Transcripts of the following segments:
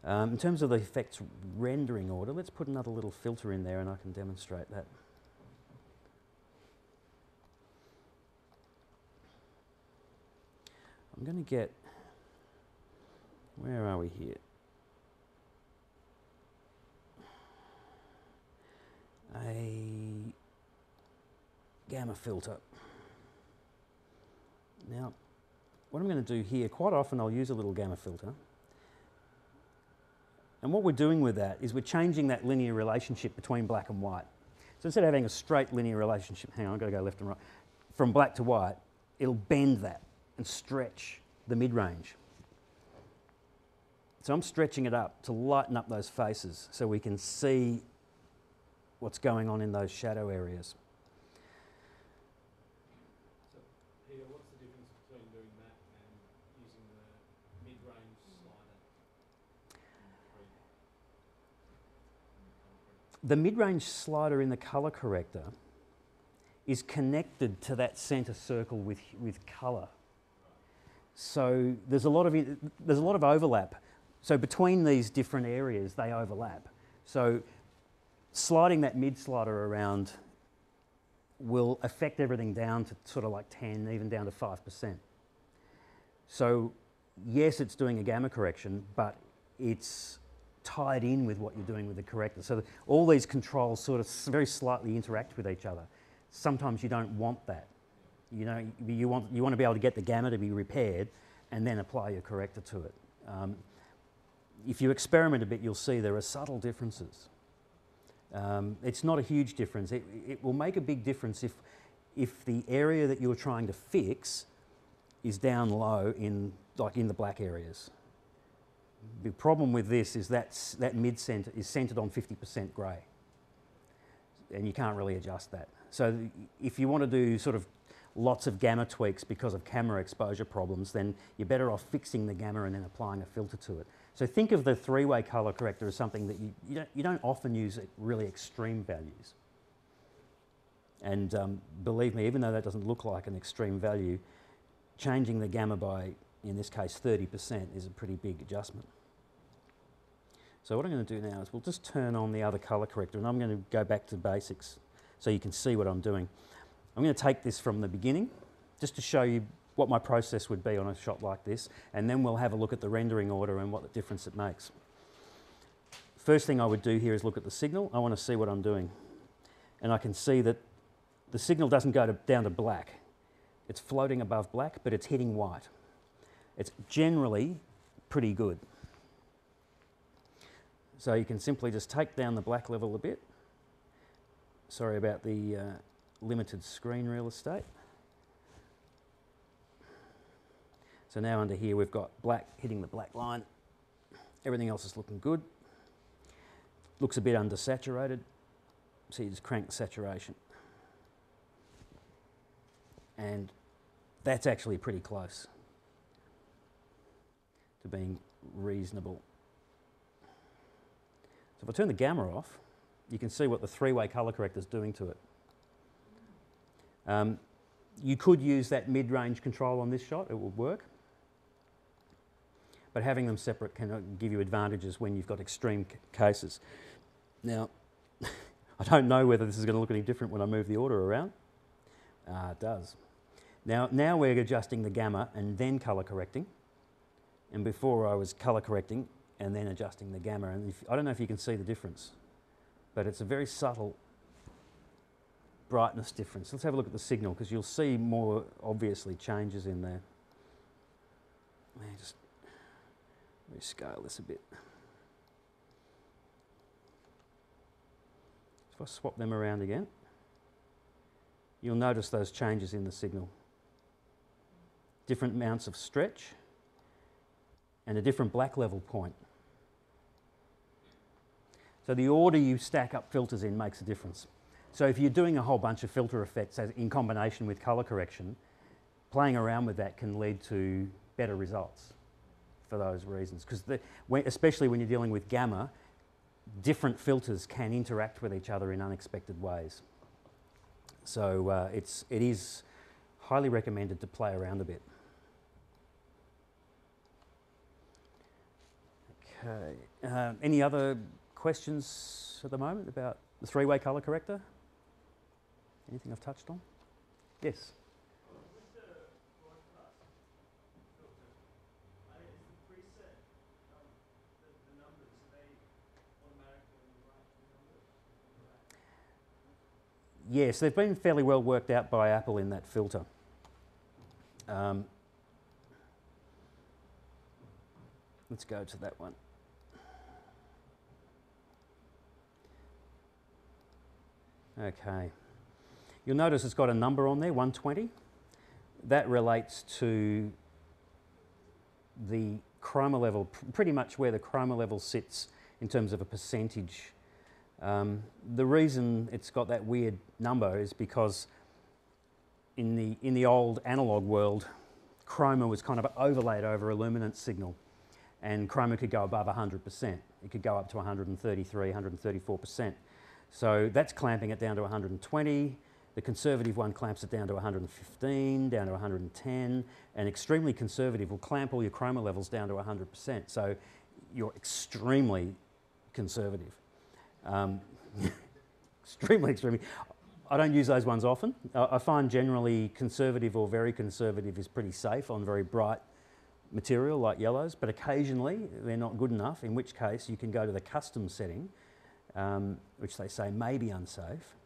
In terms of the effects rendering order, let's put another little filter in there and I can demonstrate that. I'm going to get, where are we here? A gamma filter. Now, what I'm going to do here, quite often I'll use a little gamma filter. And what we're doing with that is we're changing that linear relationship between black and white. So instead of having a straight linear relationship, hang on, I've got to go left and right, from black to white, it'll bend that and stretch the mid-range. So I'm stretching it up to lighten up those faces so we can see what's going on in those shadow areas. So, Peter, what's the difference between doing that and using the mid-range slider? The mid-range slider in the color corrector is connected to that center circle with color. So there's a lot of overlap. So between these different areas, they overlap. So sliding that mid slider around will affect everything down to sort of like 10, even down to 5%. So yes, it's doing a gamma correction, but it's tied in with what you're doing with the corrector. So all these controls sort of very slightly interact with each other. Sometimes you don't want that. You know, you want to be able to get the gamma to be repaired and then apply your corrector to it. If you experiment a bit, you'll see there are subtle differences. It's not a huge difference. It will make a big difference if the area that you're trying to fix is down low in the black areas. The problem with this is that mid-center is centered on 50% grey, and you can't really adjust that. So if you want to do sort of lots of gamma tweaks because of camera exposure problems, then you're better off fixing the gamma and then applying a filter to it. So think of the three-way color corrector as something that you don't often use at really extreme values. And believe me, even though that doesn't look like an extreme value, changing the gamma by, in this case, 30% is a pretty big adjustment. So what I'm going to do now is we'll just turn on the other color corrector, and I'm going to go back to basics so you can see what I'm doing. I'm going to take this from the beginning just to show you what my process would be on a shot like this, and then we'll have a look at the rendering order and what the difference it makes. First thing I would do here is look at the signal. I want to see what I'm doing. And I can see that the signal doesn't go down to black. It's floating above black, but it's hitting white. It's generally pretty good. So you can simply just take down the black level a bit. Sorry about the limited screen real estate. So now under here we've got black hitting the black line. Everything else is looking good. Looks a bit undersaturated, so you just crank the saturation. And that's actually pretty close to being reasonable. So if I turn the gamma off, you can see what the three-way color corrector is doing to it. You could use that mid-range control on this shot, it would work. But having them separate can give you advantages when you've got extreme cases. Now, I don't know whether this is going to look any different when I move the order around. It does. Now we're adjusting the gamma and then color correcting. And before I was color correcting and then adjusting the gamma. And I don't know if you can see the difference, but it's a very subtle brightness difference. Let's have a look at the signal because you'll see more obviously changes in there. Let me just rescale this a bit. If I swap them around again, you'll notice those changes in the signal. Different amounts of stretch and a different black level point. So the order you stack up filters in makes a difference. So if you're doing a whole bunch of filter effects in combination with color correction, playing around with that can lead to better results for those reasons. Because especially when you're dealing with gamma, different filters can interact with each other in unexpected ways. So it is highly recommended to play around a bit. Okay. Any other questions at the moment about the three-way colour corrector? Anything I've touched on? Yes. With the broadcast filter, is the preset, the numbers, are they automatically on the right numbers? Yes, they've been fairly well worked out by Apple in that filter. Let's go to that one. Okay. You'll notice it's got a number on there, 120. That relates to the chroma level, pretty much where the chroma level sits in terms of a percentage. The reason it's got that weird number is because in the old analog world, chroma was kind of overlaid over a luminance signal, and chroma could go above 100%. It could go up to 133, 134%. So that's clamping it down to 120. The conservative one clamps it down to 115, down to 110, and extremely conservative will clamp all your chroma levels down to 100%. So you're extremely conservative. Extremely. I don't use those ones often. I find generally conservative or very conservative is pretty safe on very bright material like yellows, but occasionally they're not good enough, in which case you can go to the custom setting, which they say may be unsafe.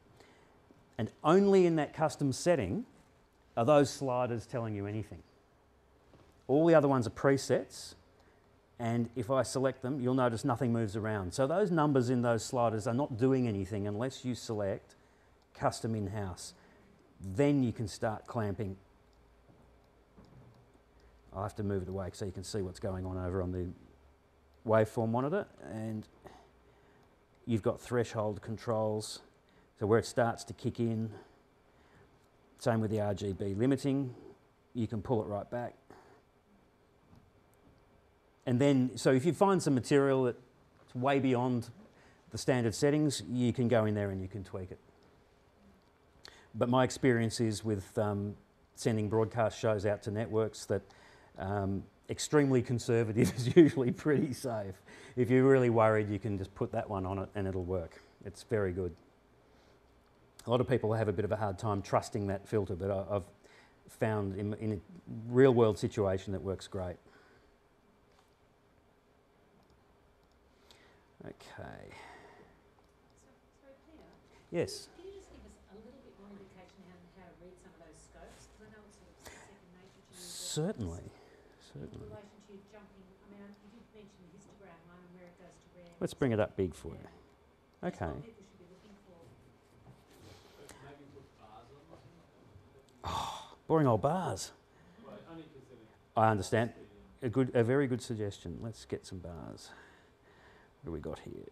And only in that custom setting are those sliders telling you anything. All the other ones are presets, and if I select them, you'll notice nothing moves around. So those numbers in those sliders are not doing anything unless you select custom in-house. Then you can start clamping. I'll have to move it away so you can see what's going on over on the waveform monitor, and you've got threshold controls, so where it starts to kick in. Same with the RGB limiting, you can pull it right back. And then, so if you find some material that's way beyond the standard settings, you can go in there and you can tweak it. But my experience is with sending broadcast shows out to networks that extremely conservative is usually pretty safe. If you're really worried, you can just put that one on it and it'll work. It's very good. A lot of people have a bit of a hard time trusting that filter, but I've found in a real world situation it works great. Okay. So Peter? Yes. Can you just give us a little bit more indication how to read some of those scopes? Because I know it's sort of second nature to you. Certainly. In relation to you jumping, I mean, you did mention the histogram one and where it goes to red. Let's bring it up big for you. That's Okay. what people should be looking for. Maybe put bars on or something? Oh, boring old bars. Well, only because I understand. A very good suggestion. Let's get some bars. What do we got here?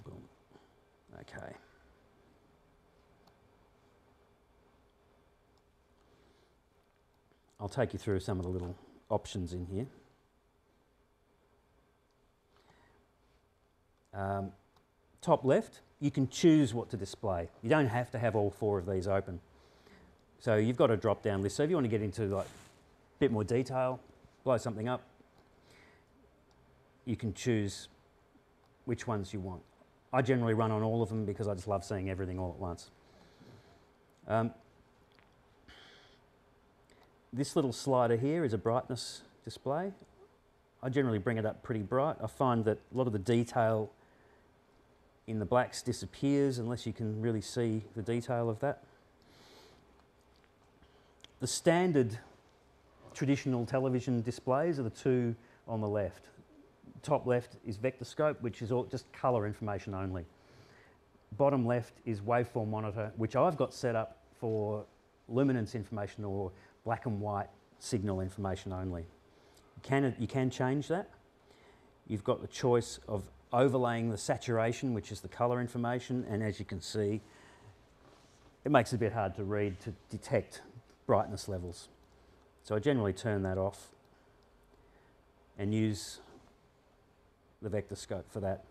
Boom. Okay. I'll take you through some of the little options in here. Top left, you can choose what to display. You don't have to have all four of these open. So you've got a drop-down list. So if you want to get into like a bit more detail, blow something up, you can choose which ones you want. I generally run on all of them because I just love seeing everything all at once. This little slider here is a brightness display. I generally bring it up pretty bright. I find that a lot of the detail in the blacks disappears unless you can really see the detail of that. The standard traditional television displays are the two on the left. Top left is vector scope, which is all just colour information only. Bottom left is waveform monitor, which I've got set up for luminance information or black and white signal information only. You can change that. You've got the choice of overlaying the saturation, which is the colour information, and as you can see, it makes it a bit hard to read to detect brightness levels. So I generally turn that off and use the vector scope for that.